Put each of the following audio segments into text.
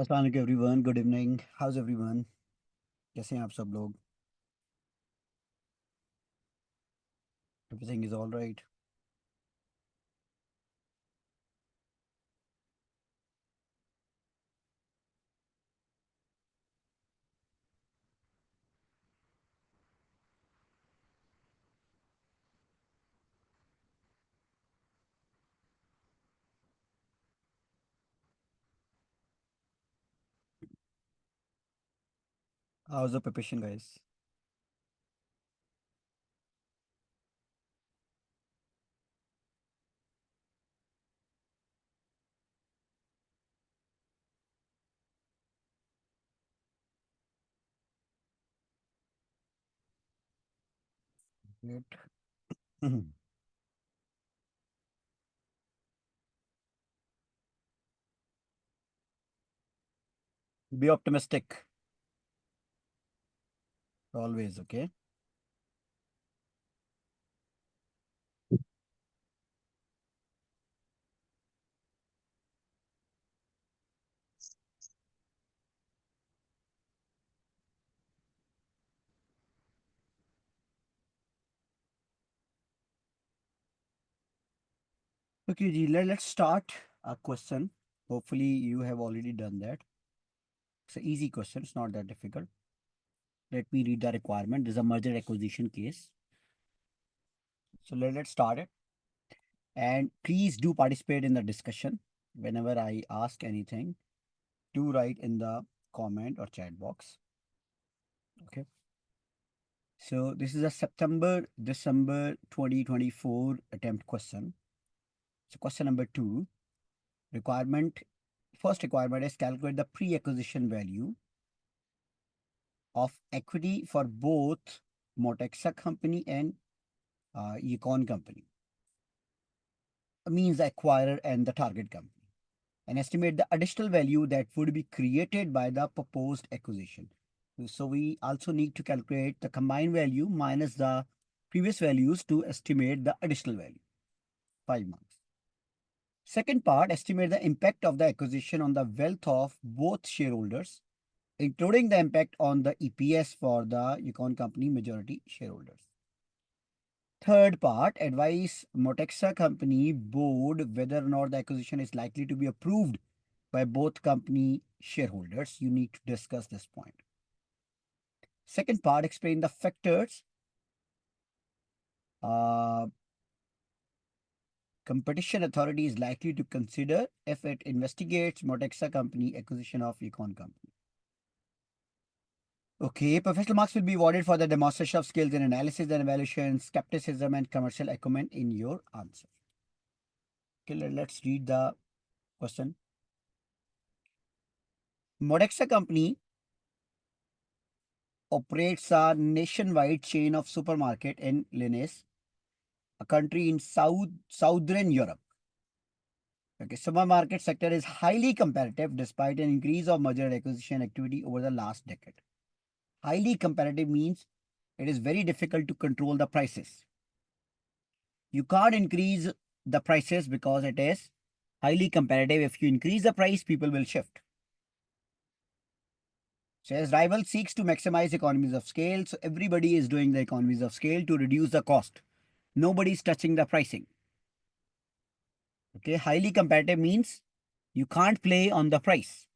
अस्सलाम वालेकुम everyone, good evening, house everyone. कैसे हैं आप सब लोग? Everything is all right. House the preparation guys? Great. Be optimistic always, okay? Okay, ji, let's start a question. Hopefully you have already done that. It's an easy question, it's not that difficult. Let me read the requirement. This is a merger acquisition case. So let's start it. And please do participate in the discussion. Whenever I ask anything, do write in the comment or chat box. Okay. So this is a September-December 2024 attempt question. So question number 2, requirement. First requirement is calculate the pre-acquisition value of equity for both Mortexa company and Econ company. Means the acquirer and the target company. And estimate the additional value that would be created by the proposed acquisition. So we also need to calculate the combined value minus the previous values to estimate the additional value. 5 marks. Second part, estimate the impact of the acquisition on the wealth of both shareholders, including the impact on the EPS for the Econ company majority shareholders. Third part, advise Mortexa company board whether or not the acquisition is likely to be approved by both company shareholders. You need to discuss this point. Second part, explain the factors competition authority is likely to consider if it investigates Mortexa company acquisition of Econ company. Okay, professional marks will be awarded for the demonstration of skills in analysis and evaluation, skepticism, and commercial acumen in your answer. Okay, let's read the question. Mortexa company operates a nationwide chain of supermarket in Linnes, a country in southern Europe. Okay, supermarket sector is highly competitive despite an increase of merger and acquisition activity over the last decade. Highly competitive means it is very difficult to control the prices. You can't increase the prices because it is highly competitive. If you increase the price, people will shift. So as rival seeks to maximize economies of scale, so everybody is doing the economies of scale to reduce the cost. Nobody is touching the pricing. Okay, highly competitive means you can't play on the price.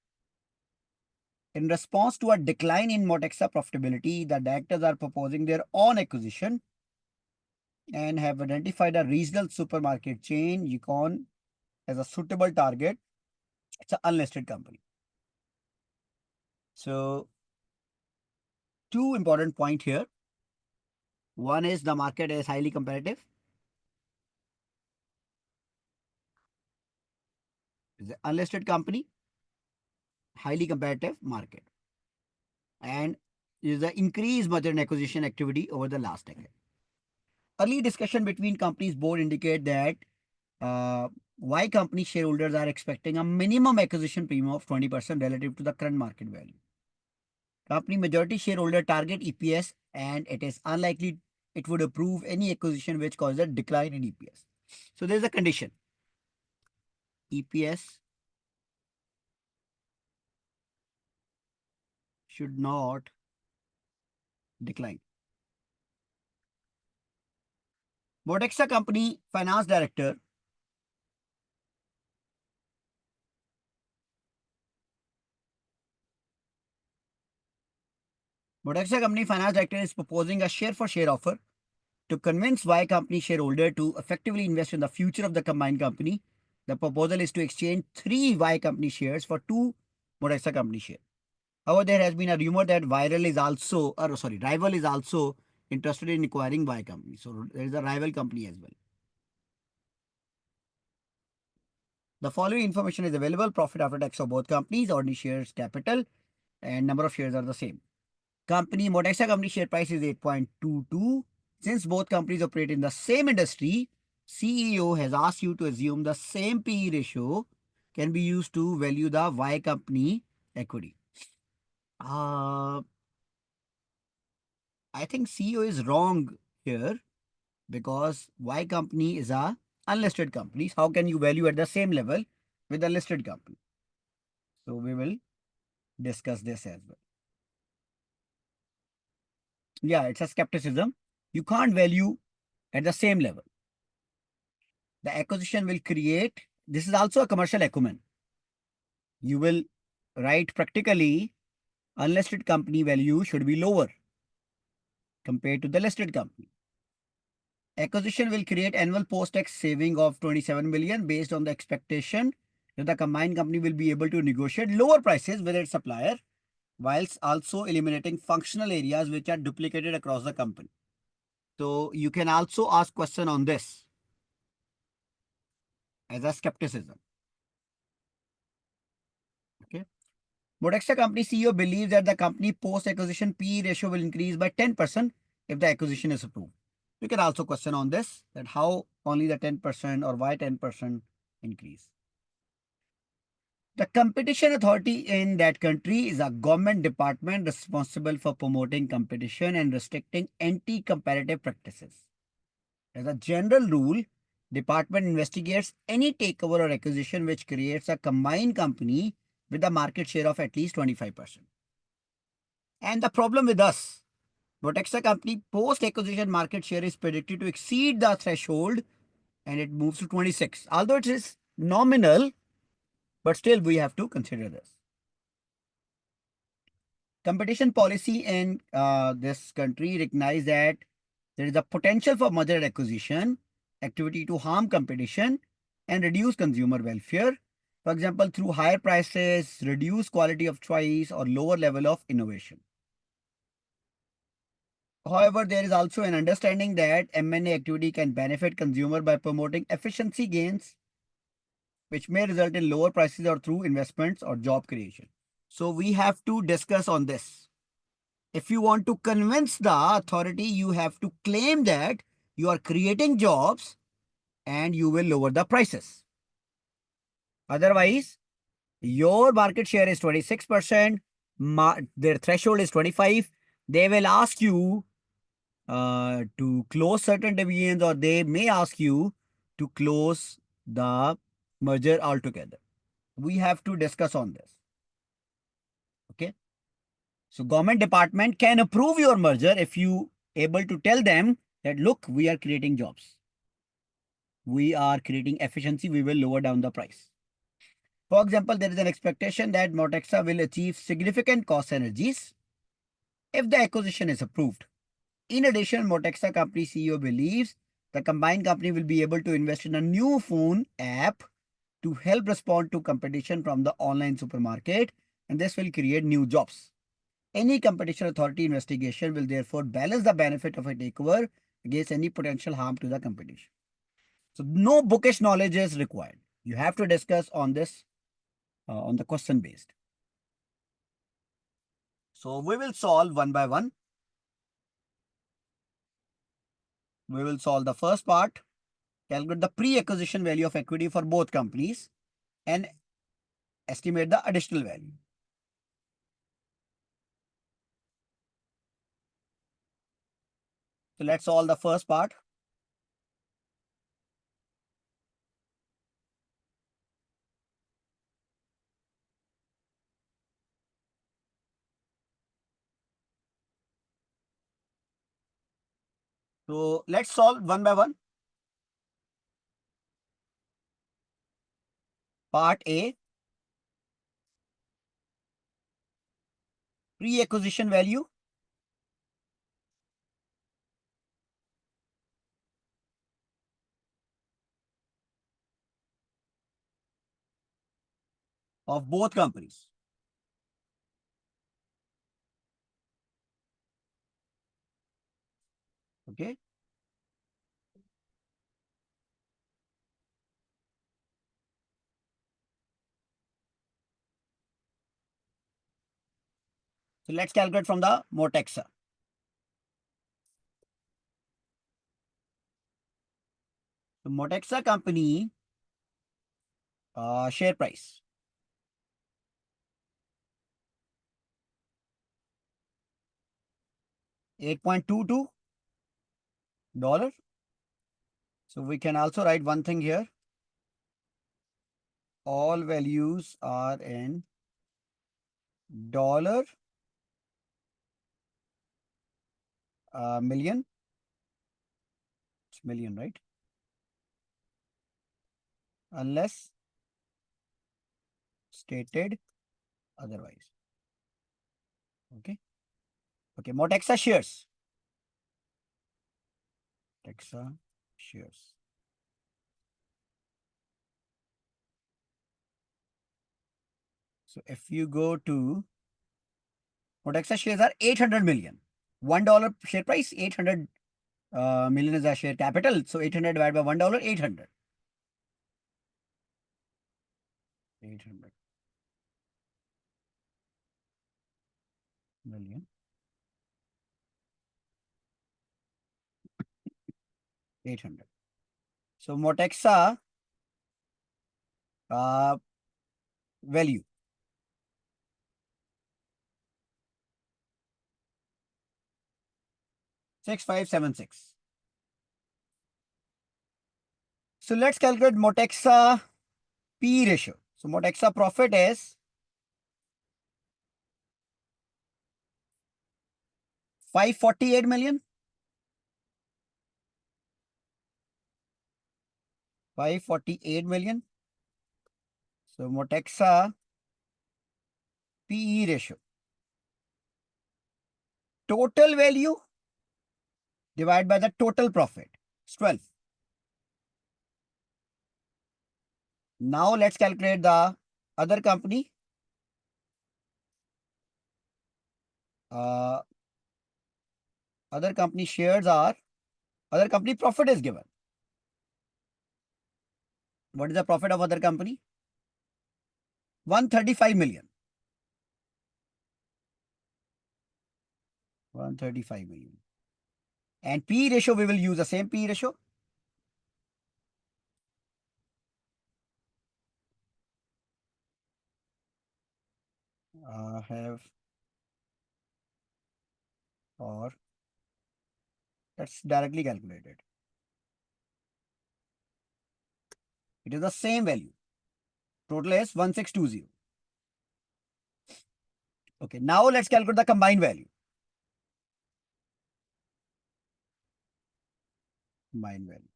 In response to a decline in Mortexa profitability, the directors are proposing their own acquisition and have identified a regional supermarket chain, Econ, as a suitable target. It's an unlisted company. So, two important points here. One is the market is highly competitive. It's an unlisted company, highly competitive market. And is the increased merger and acquisition activity over the last decade. Early discussion between companies board indicate that why company shareholders are expecting a minimum acquisition premium of 20% relative to the current market value. Company majority shareholder target EPS and it is unlikely it would approve any acquisition which causes a decline in EPS. So there is a condition. EPS should not decline. Mortexa Company Finance Director is proposing a share for share offer to convince Y company shareholder to effectively invest in the future of the combined company. The proposal is to exchange 3 Y company shares for 2 Mortexa company shares. However, there has been a rumor that Rival is also interested in acquiring Y company. So there is a rival company as well. The following information is available: profit after tax of both companies, ordinary shares capital, and number of shares are the same. Mortexa company share price is 8.22. Since both companies operate in the same industry, CEO has asked you to assume the same PE ratio can be used to value the Y company equity. I think CEO is wrong here because Y company is a unlisted company. How can you value at the same level with a listed company? So we will discuss this as well. Yeah, it's a skepticism. You can't value at the same level. The acquisition will create, this is also a commercial acumen. You will write practically unlisted company value should be lower compared to the listed company. Acquisition will create annual post-tax saving of 27 million based on the expectation that the combined company will be able to negotiate lower prices with its supplier whilst also eliminating functional areas which are duplicated across the company. So you can also ask question on this as a skepticism. Okay. Mortexa company CEO believes that the company post-acquisition PE ratio will increase by 10% if the acquisition is approved. You can also question on this, that how only the 10% or why 10% increase. The competition authority in that country is a government department responsible for promoting competition and restricting anti-competitive practices. As a general rule, department investigates any takeover or acquisition which creates a combined company with a market share of at least 25%. And the problem with us, Mortexa company post-acquisition market share is predicted to exceed the threshold and it moves to 26. Although it is nominal, but still we have to consider this. Competition policy in this country recognize that there is a potential for merger and acquisition activity to harm competition and reduce consumer welfare. For example, through higher prices, reduced quality of choice, or lower level of innovation. However, there is also an understanding that M&A activity can benefit consumer by promoting efficiency gains, which may result in lower prices or through investments or job creation. So we have to discuss on this. If you want to convince the authority, you have to claim that you are creating jobs and you will lower the prices. Otherwise, your market share is 26%, their threshold is 25. They will ask you to close certain divisions, or they may ask you to close the merger altogether. We have to discuss on this. Okay. So government department can approve your merger if you able to tell them that, look, we are creating jobs. We are creating efficiency. We will lower down the price. For example, there is an expectation that Mortexa will achieve significant cost synergies if the acquisition is approved. In addition, Mortexa company CEO believes the combined company will be able to invest in a new phone app to help respond to competition from the online supermarket, and this will create new jobs. Any competition authority investigation will therefore balance the benefit of a takeover against any potential harm to the competition. So no bookish knowledge is required. You have to discuss on this on the question based. So we will solve one by one. We will solve the first part, calculate the pre-acquisition value of equity for both companies and estimate the additional value. So let's solve the first part. So let's solve one by one. Part A, pre-acquisition value of both companies. Okay. So let's calculate from the Mortexa. The Mortexa company share price 8.22 $. So we can also write one thing here. All values are in dollar million. It's million, right? Unless stated otherwise. Okay. Okay. Mortexa shares. Mortexa shares. So if you go to Mortexa shares are 800 million. $1 share price, 800 million is a share capital. So 800 divided by $1, 800. 800 million. 800. So Mortexa value 6576. So let's calculate Mortexa P ratio. So Mortexa profit is 548 million. 548 million. So Mortexa PE ratio. Total value divided by the total profit. It's 12. Now let's calculate the other company. Other company shares are, other company profit is given. What is the profit of other company? 135 million. 135 million. And P ratio, we will use the same P ratio. Have or let's directly calculate it. It is the same value. Total is 1620. Okay, now let's calculate the combined value. Combined value.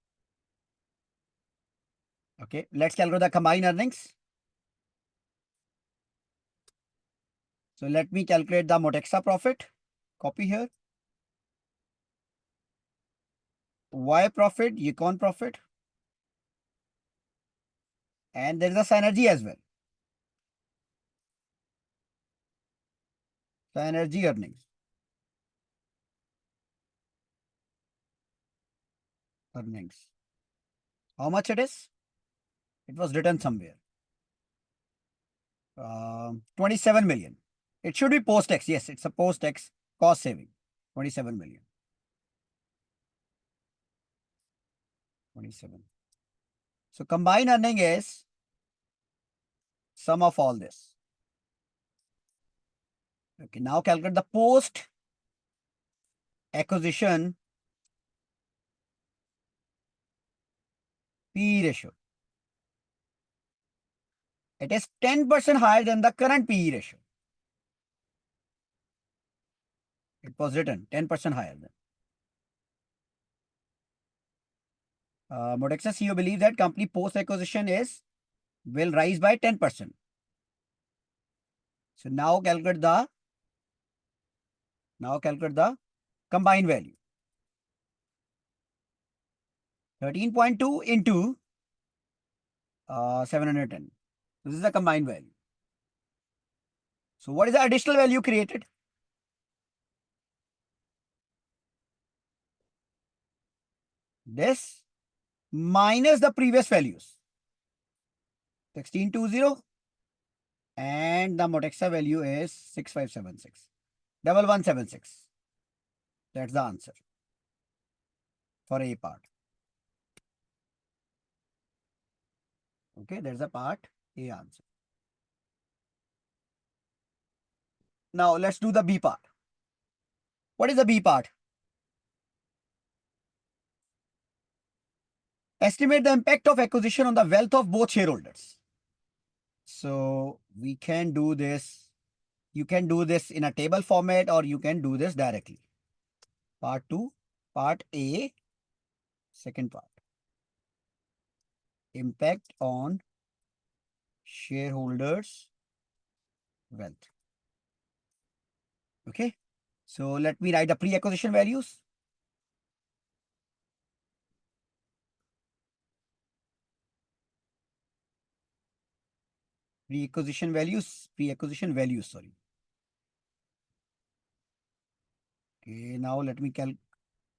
Okay, let's calculate the combined earnings. So let me calculate the Mortexa profit. Copy here. Y profit, Yukon profit. And there is a synergy as well. Synergy earnings. Earnings. How much it is? It was written somewhere. 27 million. It should be post-tax. Yes, it's a post-tax cost saving. 27 million. 27. So combined earning is sum of all this. Okay, now calculate the post-acquisition PE ratio. It is 10% higher than the current PE ratio. It was written 10% higher than. Mortexa CEO believes that company post-acquisition will rise by 10%. So now calculate the combined value. 13.2 into 710. This is the combined value. So what is the additional value created? This minus the previous values. 1620 and the Mortexa value is 6576. 1176. That's the answer for A part. Okay, there's a part A answer. Now let's do the B part. What is the B part? Estimate the impact of acquisition on the wealth of both shareholders. So we can do this. You can do this in a table format or you can do this directly. Part 2, part A, second part. Impact on shareholders' wealth. Okay. So let me write the pre-acquisition values. Pre-acquisition values, sorry. Okay, now let me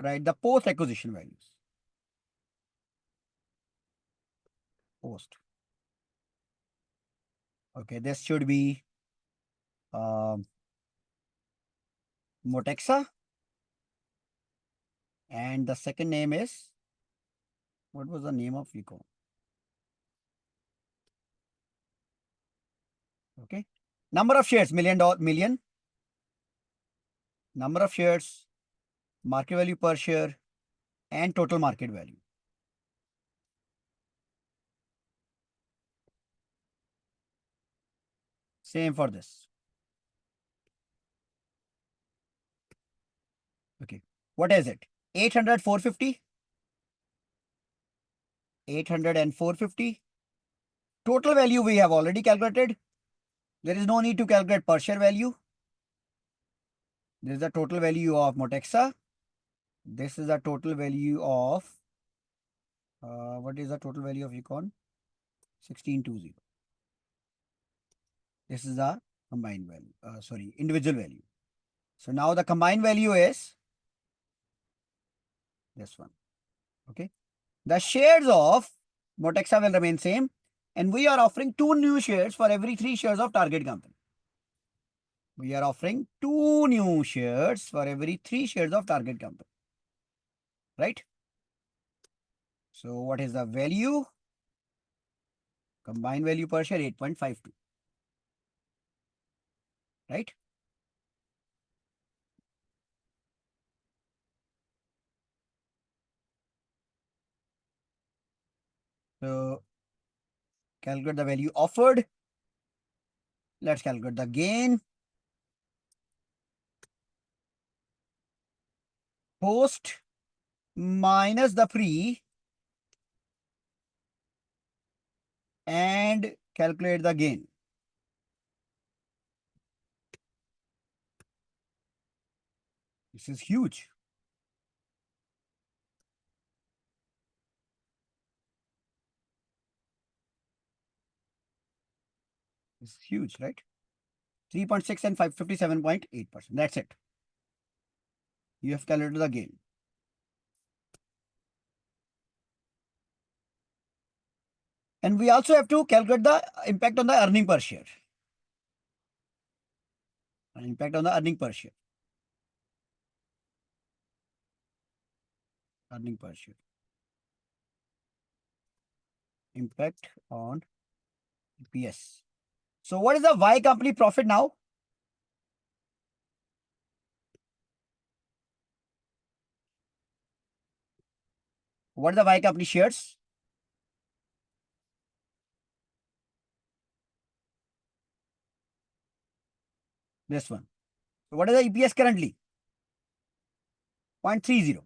write the post-acquisition values. Post. Okay, this should be Mortexa. And the second name is, what was the name of Vico? Okay. Number of shares, million. Number of shares, market value per share, and total market value. Same for this. Okay. What is it? 800, 450. 800 and 450. Total value we have already calculated. There is no need to calculate per share value. This is the total value of Mortexa. This is the total value of, what is the total value of Econ? 1620. This is the combined value, individual value. So now the combined value is this one. Okay. The shares of Mortexa will remain same. And we are offering 2 new shares for every 3 shares of target company. We are offering 2 new shares for every 3 shares of target company. Right? So what is the value? Combined value per share 8.52. Right? So calculate the value offered. Let's calculate the gain. Post minus the pre and calculate the gain. This is huge. This is huge, right? 3.6 and 557.8%. That's it. You have calculated the gain. And we also have to calculate the impact on the earning per share. Impact on the earning per share. Earning per share. Impact on EPS. So what is the Y company profit now? What is the Y company shares? This one. So what is the EPS currently? 0.30.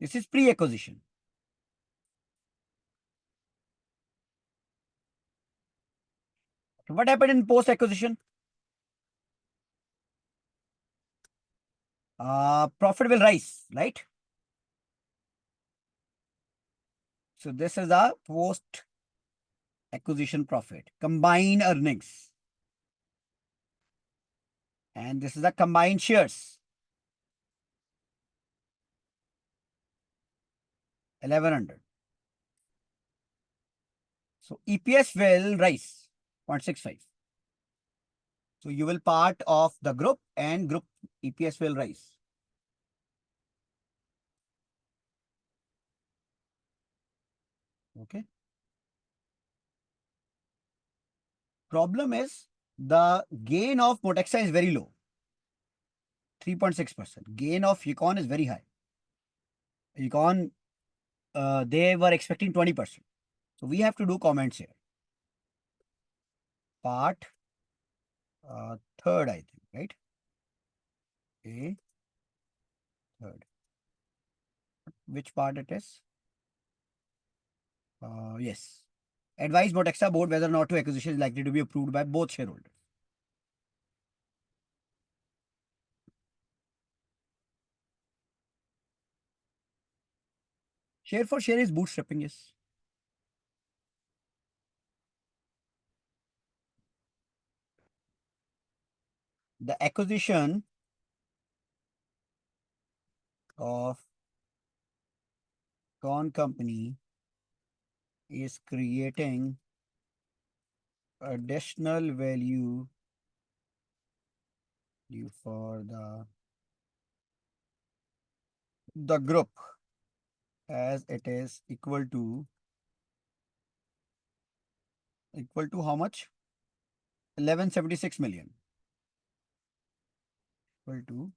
This is pre-acquisition. What happened in post acquisition? Profit will rise, right? So this is a post acquisition profit, combined earnings. And this is the combined shares, 1100. So EPS will rise 0.65. So you will part of the group and group EPS will rise. Okay. Problem is the gain of Mortexa is very low, 3.6%. Gain of Econ is very high. Econ, they were expecting 20%. So we have to do comments here. Part third, I think, right? A third. Which part it is? Yes. Advise Mortexa board whether or not to acquisition is likely to be approved by both shareholders. Share for share is bootstrapping, yes. The acquisition of con company is creating additional value for the group as it is equal to how much? 1176 million. Equal to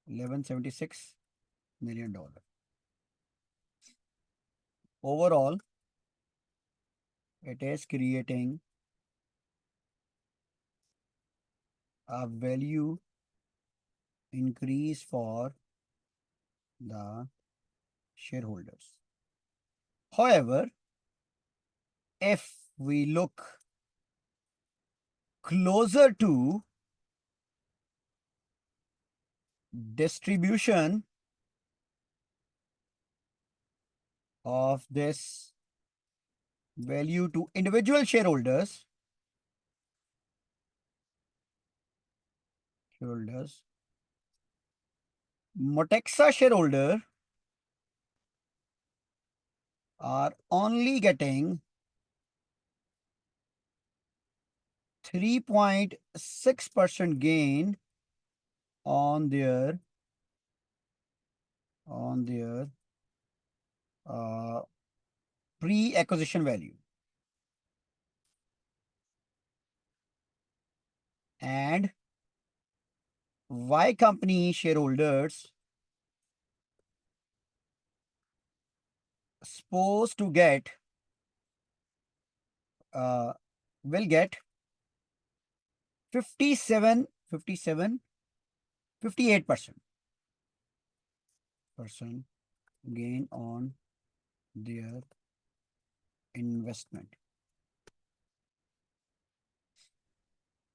$1176 million. Overall, it is creating a value increase for the shareholders. However, if we look closer to distribution of this value to individual shareholders, Mortexa shareholder are only getting 3.6% gain on their pre-acquisition value, and Y company shareholders supposed to get will get 58% gain on their investment.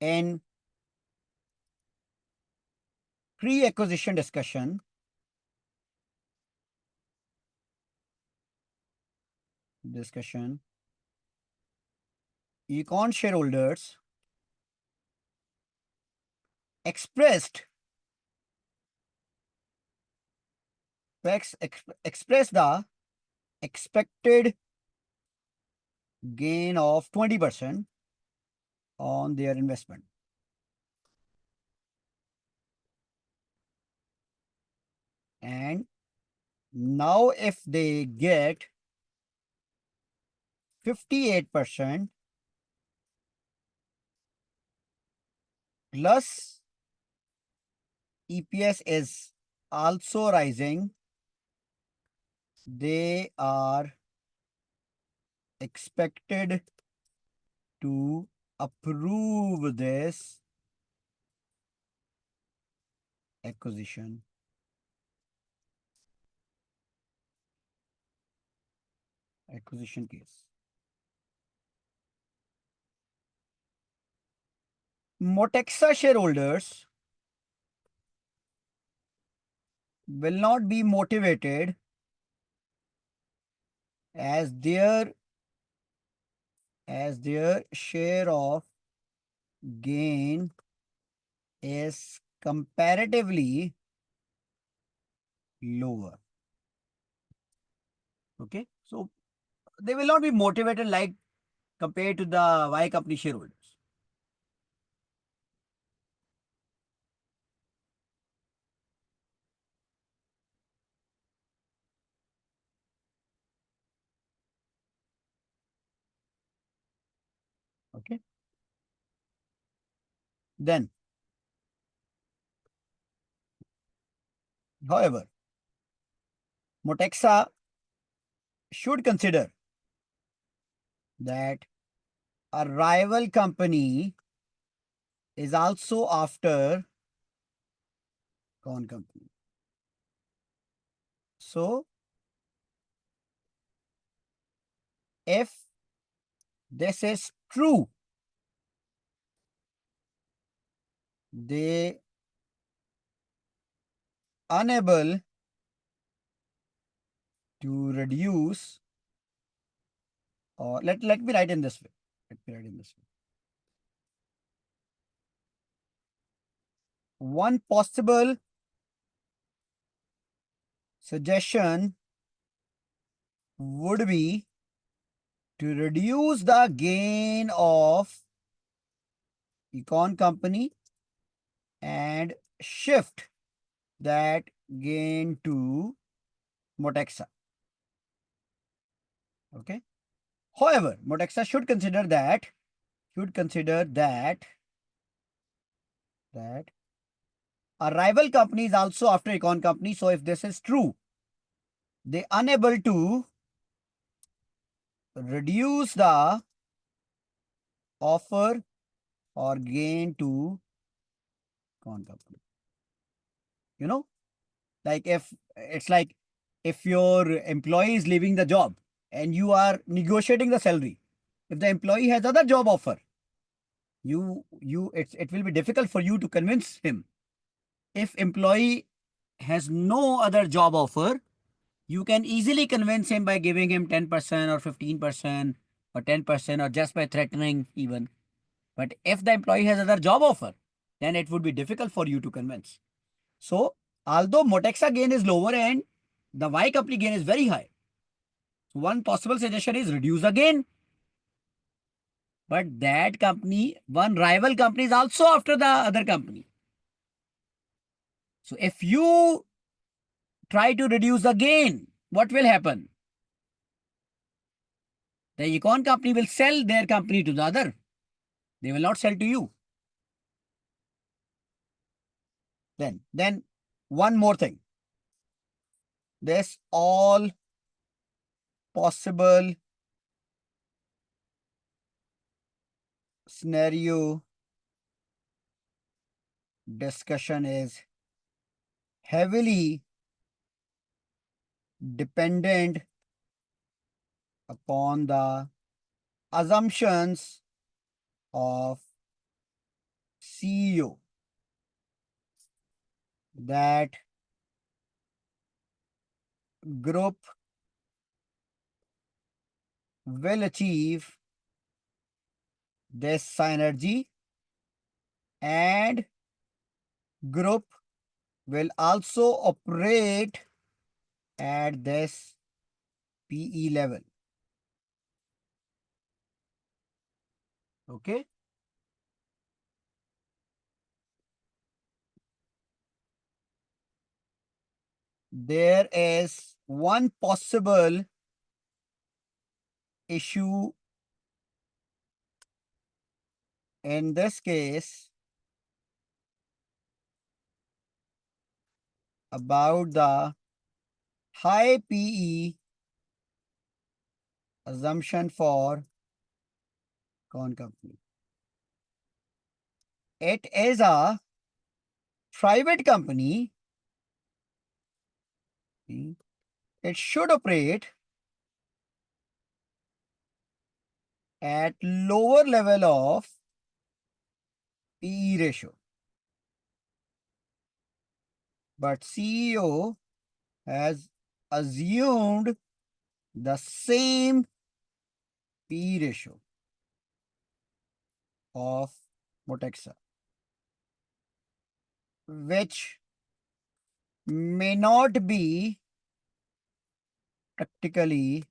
In pre-acquisition discussion, Econ shareholders expressed the expected gain of 20% on their investment. And now if they get 58% plus EPS is also rising, they are expected to approve this acquisition case. Mortexa shareholders will not be motivated as their share of gain is comparatively lower. Okay, so they will not be motivated like compared to the Y company shareholders. Okay, then, however, Mortexa should consider that a rival company is also after con company. So, if this is true, they unable to reduce, or let me write in this way. Let me write in this way. One possible suggestion would be to reduce the gain of econ company and shift that gain to Mortexa. Okay. However, Mortexa should consider that a rival company is also after econ company. So if this is true, they unable to reduce the offer or gain to econ company. You know, like if your employee is leaving the job and you are negotiating the salary, if the employee has other job offer, it will be difficult for you to convince him. If employee has no other job offer, you can easily convince him by giving him 10% or 15% or 10% or just by threatening even. But if the employee has other job offer, then it would be difficult for you to convince. So although Mortexa gain is lower and the Y company gain is very high, one possible suggestion is reduce the gain. But that company, one rival company is also after the other company. So if you try to reduce the gain, what will happen? The econ company will sell their company to the other. They will not sell to you. Then one more thing. This all possible scenario discussion is heavily dependent upon the assumptions of CEO that group will achieve this synergy and group will also operate at this PE level. Okay. There is one possible issue in this case about the high PE assumption for con company. It is a private company. It should operate at lower level of PE ratio. But CEO has assumed the same PE ratio of Mortexa, which may not be practically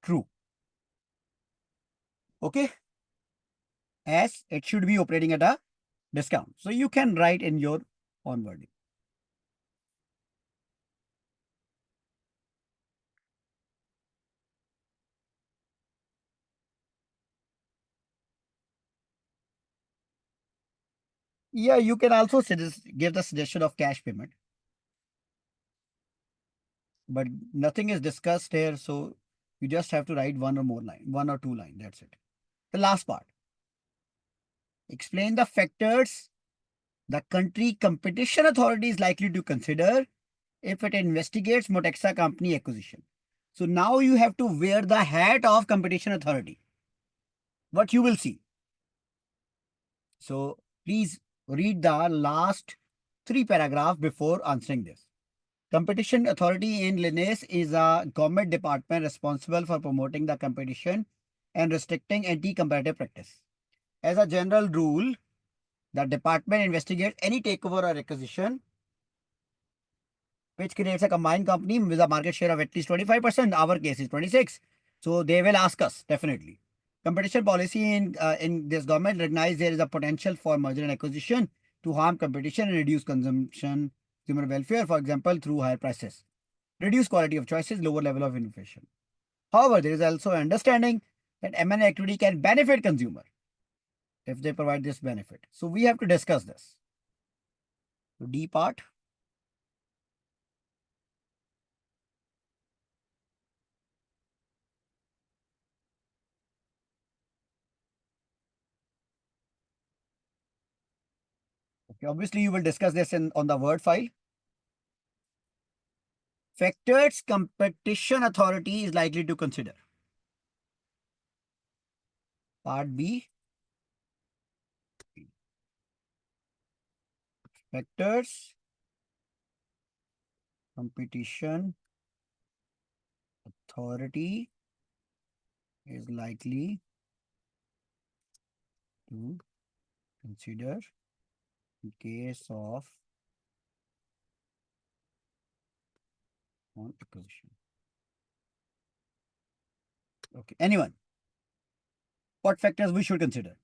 true. Okay? As it should be operating at a discount. So you can write in your own wording. Yeah, you can also give the suggestion of cash payment. But nothing is discussed here, so you just have to write one or two line. That's it. The last part. Explain the factors the country competition authority is likely to consider if it investigates Mortexa company acquisition. So now you have to wear the hat of competition authority. What you will see. So please read the last three paragraphs before answering this. Competition authority in Linus is a government department responsible for promoting the competition and restricting anti-competitive practice. As a general rule, the department investigates any takeover or acquisition which creates a combined company with a market share of at least 25%. Our case is 26. So they will ask us definitely. Competition policy in this government recognize there is a potential for merger and acquisition to harm competition and reduce consumption, consumer welfare, for example, through higher prices, reduce quality of choices, lower level of innovation. However, there is also an understanding that M&A activity can benefit consumer if they provide this benefit. So we have to discuss this. So D part. Okay, obviously, you will discuss this on the Word file. Factors competition authority is likely to consider. Part B. Factors competition authority is likely to consider in case of on acquisition. Okay. Anyone? What factors we should consider?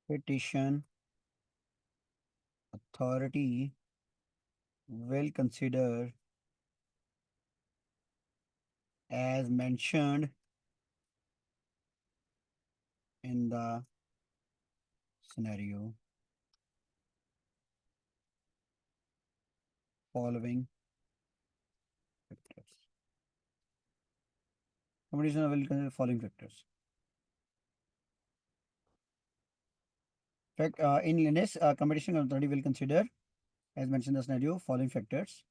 Competition authority will consider as mentioned in the scenario following factors. Competition will consider following factors. Fact, in this competition authority will consider, as mentioned in the scenario, following factors.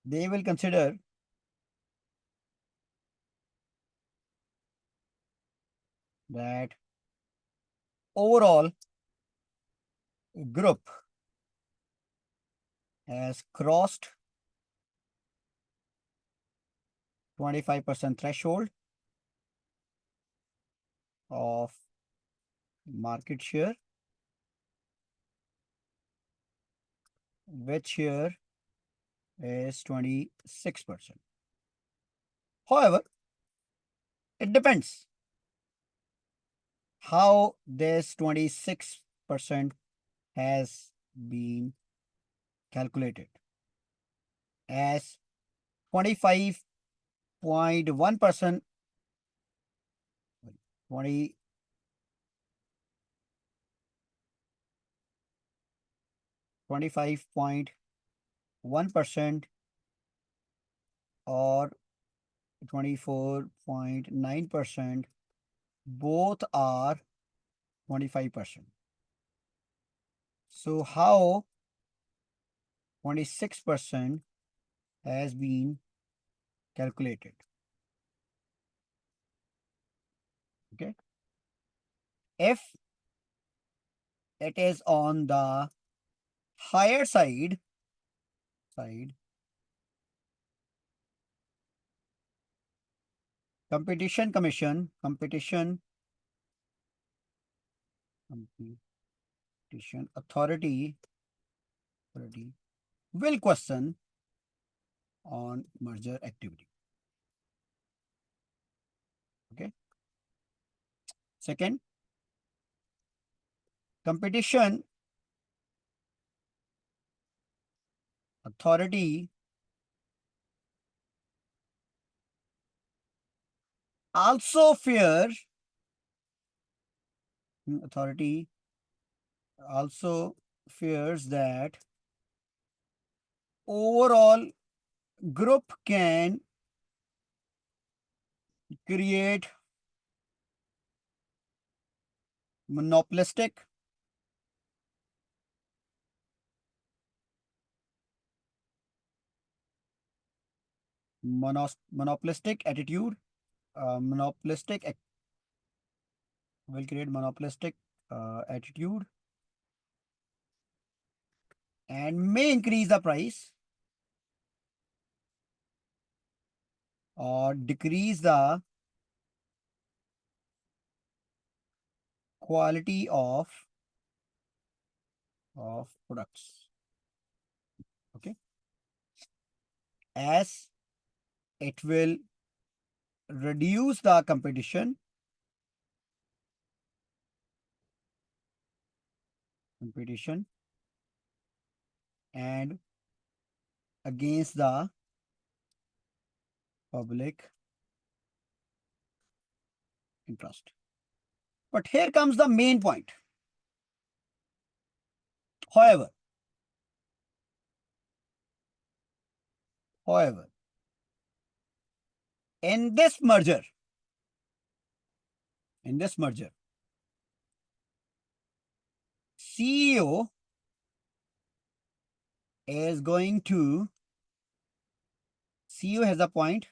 They will consider that overall group has crossed 25% threshold of market share, which here is 26%. However, it depends how this 26% has been calculated, as 25.1%, 20 25.1% or 24.9%, both are 25%. So how 26% has been calculated? Okay. If it is on the higher side, competition authority will question on merger activity. Okay. Second, competition authority also fears authority also fears that overall group can create monopolistic monopolistic attitude monopolistic ac- will create monopolistic attitude and may increase the price or decrease the quality of products. Okay, as it will reduce the competition and against the public interest. But here comes the main point. However, in this merger, CEO is going to CEO has a point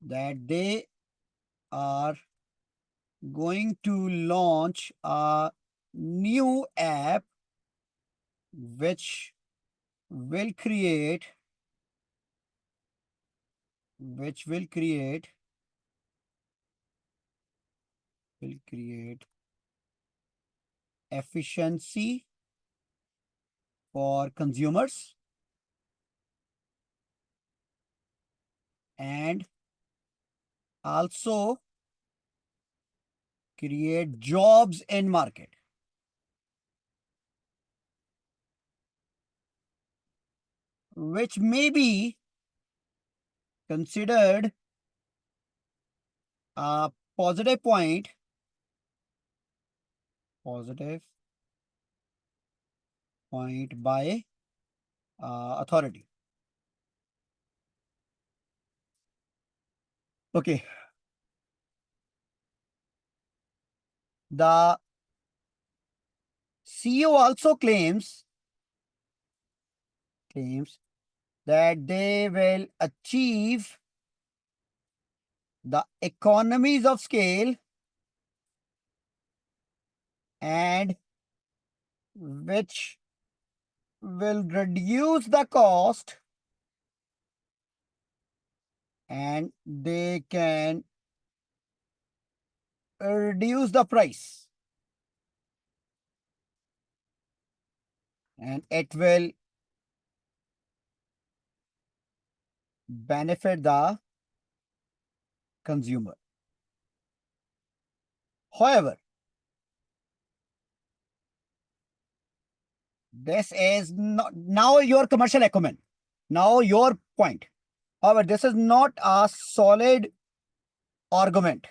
that they are going to launch a new app which will create efficiency for consumers and also create jobs in market, which may be considered a positive point by authority. Okay. The CEO also claims that they will achieve the economies of scale and which will reduce the cost and they can reduce the price and it will benefit the consumer. However, this is not now your commercial acumen. Now your point. However, this is not a solid argument.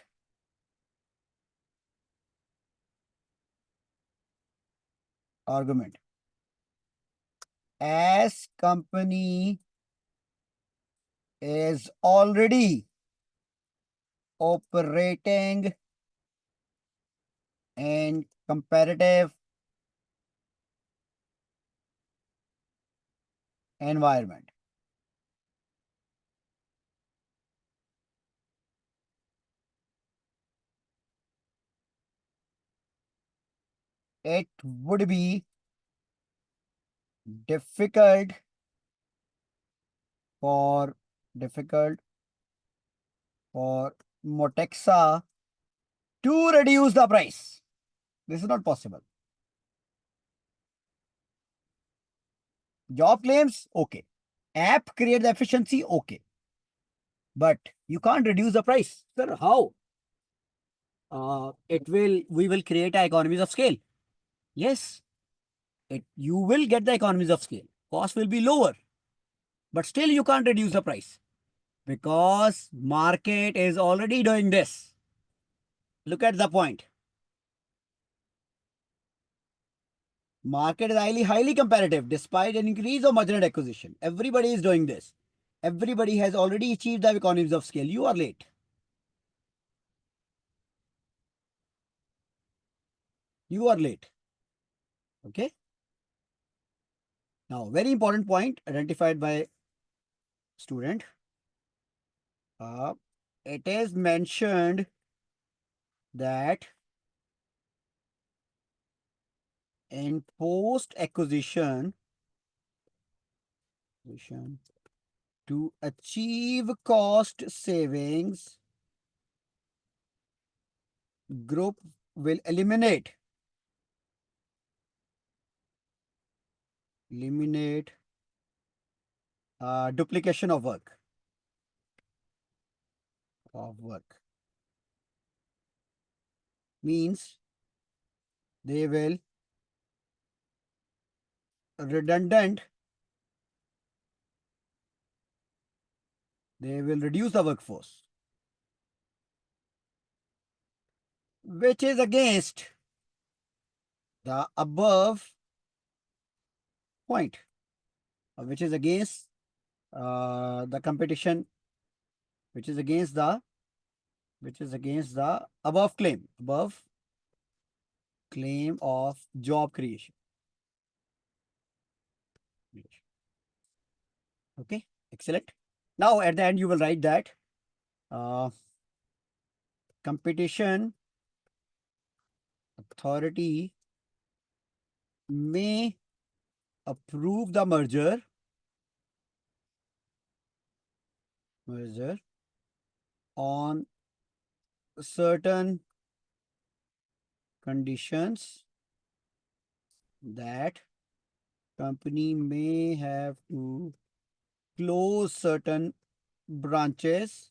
as company is already operating in competitive environment. It would be difficult for difficult for Mortexa to reduce the price. This is not possible. Job claims, okay. App create the efficiency, okay. But you can't reduce the price. Sir, how? We will create economies of scale. Yes, you will get the economies of scale. Cost will be lower, but still you can't reduce the price because market is already doing this. Look at the point. Market is highly competitive despite an increase of merger and acquisition. Everybody is doing this. Everybody has already achieved the economies of scale. You are late. You are late. Okay. Now, very important point identified by student. It is mentioned that in post acquisition to achieve cost savings, group will eliminate duplication of work means they will redundant they will reduce the workforce, which is against the above point, which is against the competition, which is against the above claim of job creation. Okay, excellent. Now at the end you will write that competition authority may approve the merger on certain conditions that company may have to close certain branches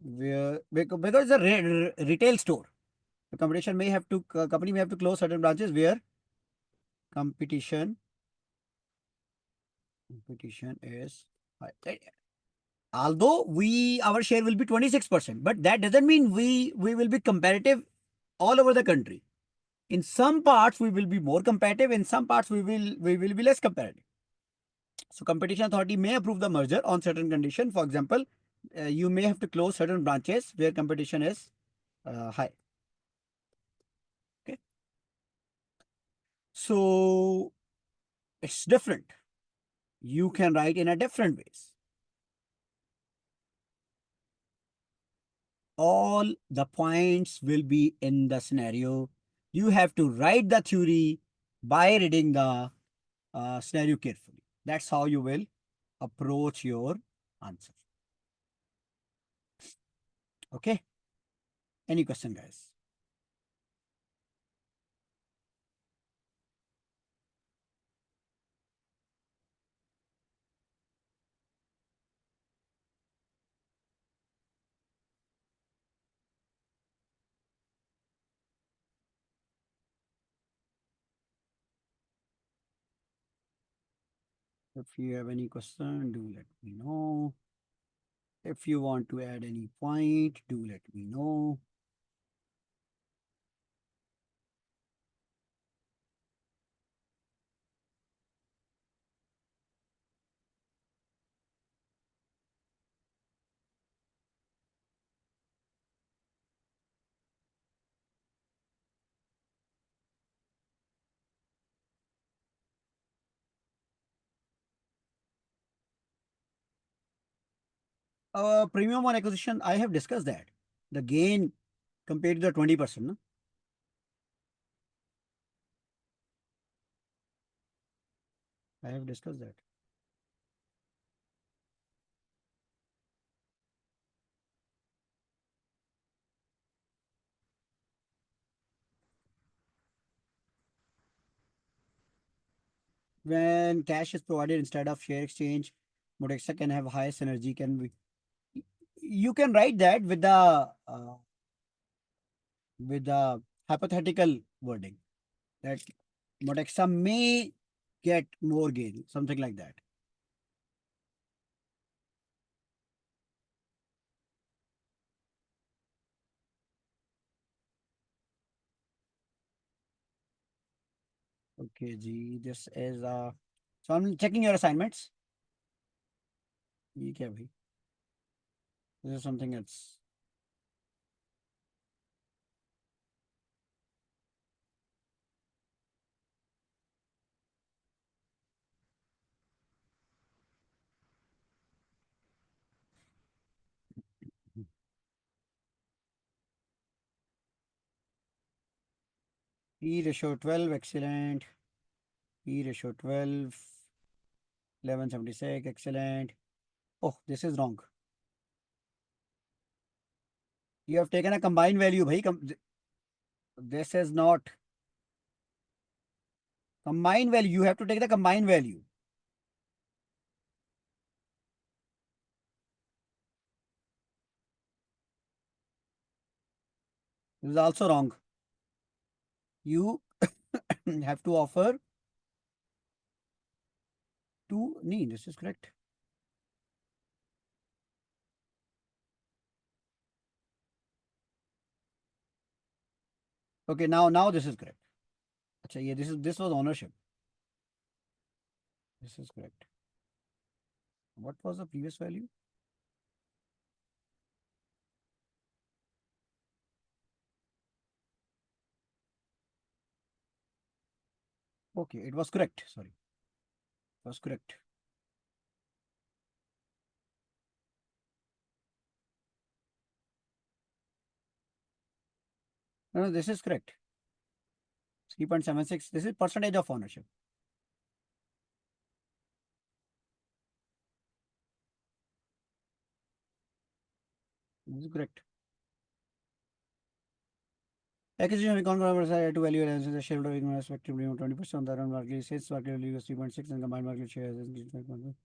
where because it's a retail store. The company may have to close certain branches where competition is high. Although our share will be 26%, but that doesn't mean we will be competitive all over the country. In some parts we will be more competitive, in some parts we will be less competitive. So competition authority may approve the merger on certain condition. For example, you may have to close certain branches where competition is high. Okay. So it's different. You can write in a different ways. All the points will be in the scenario. You have to write the theory by reading the scenario carefully. That's how you will approach your answer. Okay. Any question, guys? If you have any question, do let me know. If you want to add any point, do let me know. Premium on acquisition, I have discussed that. The gain compared to the 20%. No? I have discussed that. When cash is provided instead of share exchange, Mortexa can have high synergy. Can be, you can write that with the hypothetical wording that Mortexa may get more gain, something like that. Okay, G. This is so I'm checking your assignments. ये क्या भाई? This is something else. P ratio 12, excellent. P ratio 12, 1176, excellent. Oh, this is wrong. You have taken a combined value, bhai. This is not combined value. You have to take the combined value. This is also wrong. You have to offer two. Nee, this is correct. Okay, now this is correct. Acha, yeah, this was ownership. This is correct. What was the previous value? Okay, it was correct. Sorry, it was correct. No, this is correct. 3.76. This is percentage of ownership. This is correct. Acquisition of econ numbers are to value analysis. The shareholder income respectively 20% on the run market sales market value is 3.6 and combined market share is 5.1.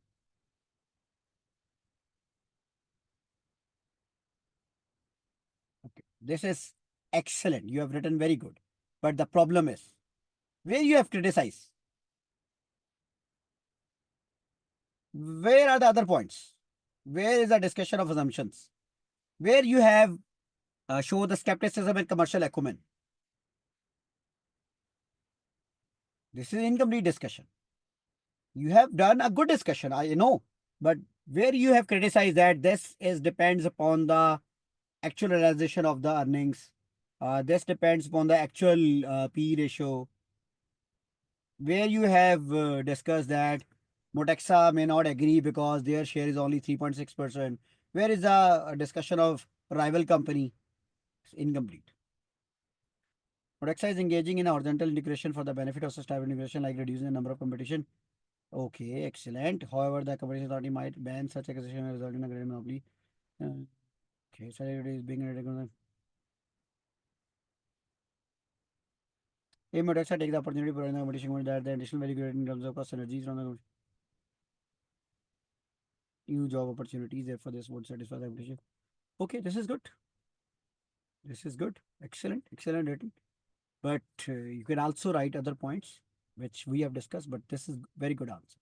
Okay. This is excellent. You have written very good. But the problem is where you have criticized. Where are the other points? Where is the discussion of assumptions? Where you have show the skepticism and commercial acumen. This is incomplete discussion. You have done a good discussion, I know, but where you have criticized that this is depends upon the actual realization of the earnings. This depends upon the actual P ratio. Where you have discussed that Mortexa may not agree because their share is only 3.6%. Where is the discussion of rival company? It's incomplete. Mortexa is engaging in horizontal integration for the benefit of such type of integration, like reducing the number of competition. Okay, excellent. However, the competition authority might ban such acquisition and result in a greater monopoly. Okay, so it is being recognized. If Mortexa take the opportunity to provide the competition that the additional value created in terms of cost synergies from the new job opportunities, therefore this would satisfy the competition. Okay, this is good. This is good. Excellent. Excellent written. But you can also write other points which we have discussed, but this is very good answer.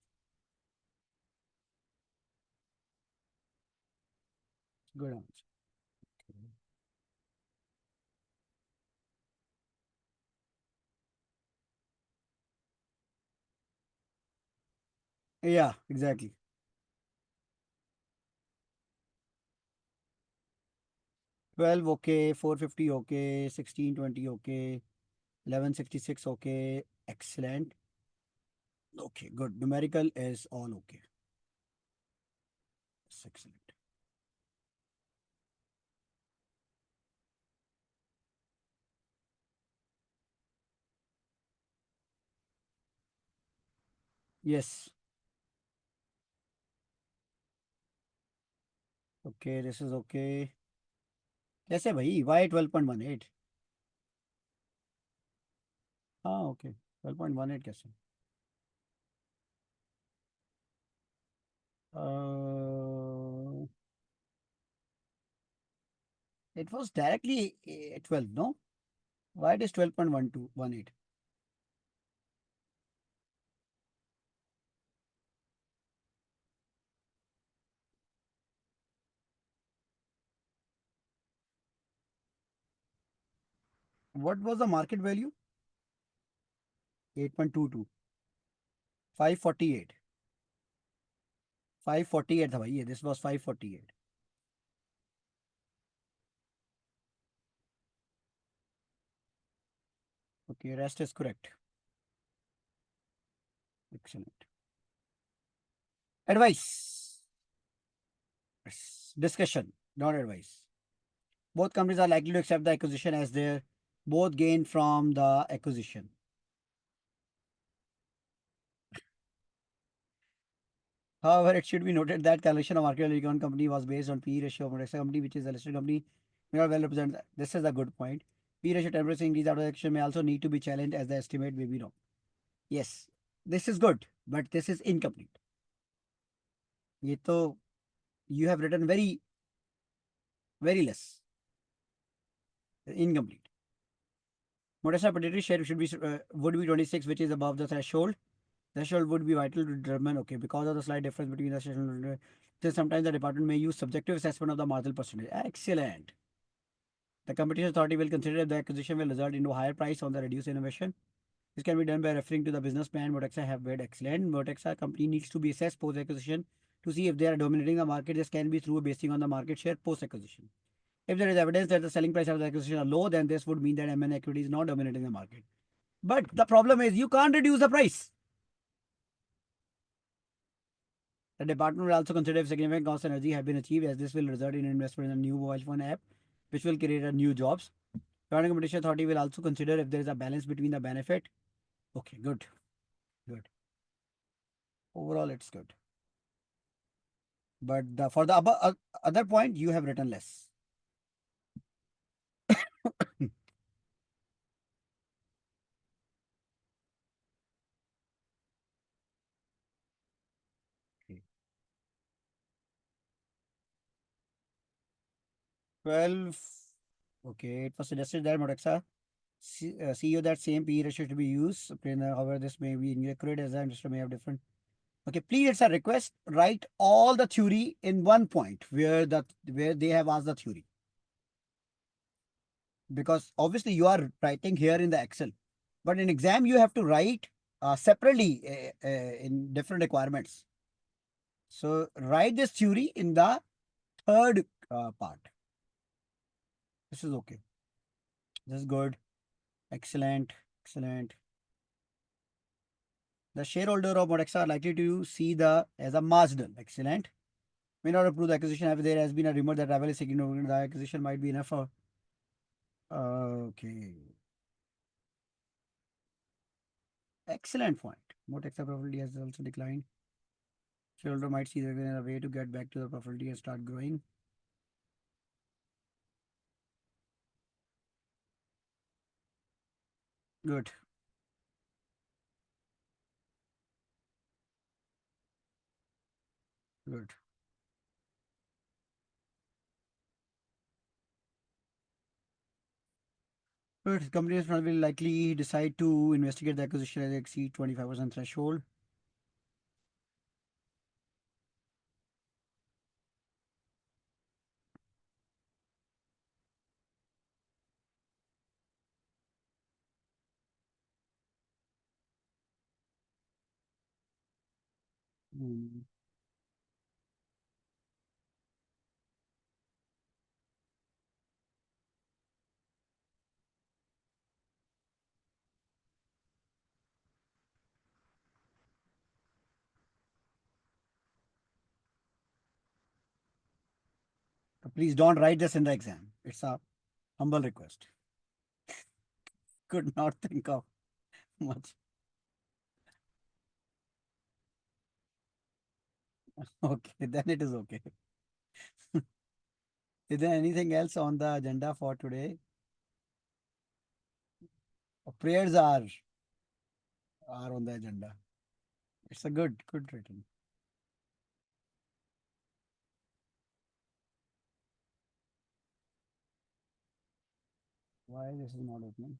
Good answer. Yeah, exactly. 12 okay, 450 okay, 1620 okay, 1166 okay. Excellent. Okay, good. Numerical is all okay. It's excellent. Yes. Okay, this is okay. कैसे भाई? Why 12.18? हाँ, okay. 12.18 कैसे? Uh, it was directly 12, no? Why it is 12.1218? What was the market value? 8.22. 548. 548 था भाई ये. This was 548. Okay, rest is correct. Excellent. Advice. Discussion, not advice. Both companies are likely to accept the acquisition as their both gain from the acquisition. However, it should be noted that calculation of market value of one company was based on P/E ratio of Mortexa company, which is a listed company, may not well represent. This is a good point. P/E ratio 10% increase out of action may also need to be challenged as the estimate may be wrong. Yes, this is good, but this is incomplete. ये तो you have written very less. Incomplete. Mortexa predatory share should be would be 26, which is above the threshold. Threshold would be vital to determine, okay, because of the slight difference between the threshold. So sometimes the department may use subjective assessment of the marginal percentage. Excellent. The competition authority will consider if the acquisition will result into a higher price on the reduced innovation. This can be done by referring to the business plan Mortexa have made. Excellent. Mortexa company needs to be assessed post acquisition to see if they are dominating the market. This can be through basing on the market share post acquisition. If there is evidence that the selling price of the acquisition are low, then this would mean that M&A equity is not dominating the market. But the problem is you can't reduce the price. The department will also consider if significant cost synergy have been achieved, as this will result in investment in a new mobile phone app, which will create a new jobs. Government Competition Authority will also consider if there is a balance between the benefit. Okay, good, good. Overall, it's good. But for the other point, you have written less. Okay. 12. Okay, it was suggested that Mortexa CEO that same PE ratio should be used. However, this may be inaccurate as the investor may have different. Okay, please, it's a request. Write all the theory in one point where they have asked the theory. Because obviously you are writing here in the Excel, but in exam you have to write separately in different requirements. So write this theory in the third part. This is okay. This is good. Excellent. Excellent. The shareholder of Mortexa are likely to see the as a marginal. Excellent. May not approve the acquisition if there has been a rumor that rival is seeking the acquisition might be enough for. Okay. Excellent point. Mortexa profitability has also declined. Shareholder might see that there is a way to get back to the profitability and start growing. Good. Good. Good. Companies will likely decide to investigate the acquisition as they exceed 25% threshold. Hmm. Please don't write this in the exam. It's a humble request. Could not think of much. Okay, then it is okay. Is there anything else on the agenda for today? Prayers are on the agenda. It's a good written. Why this is not opening?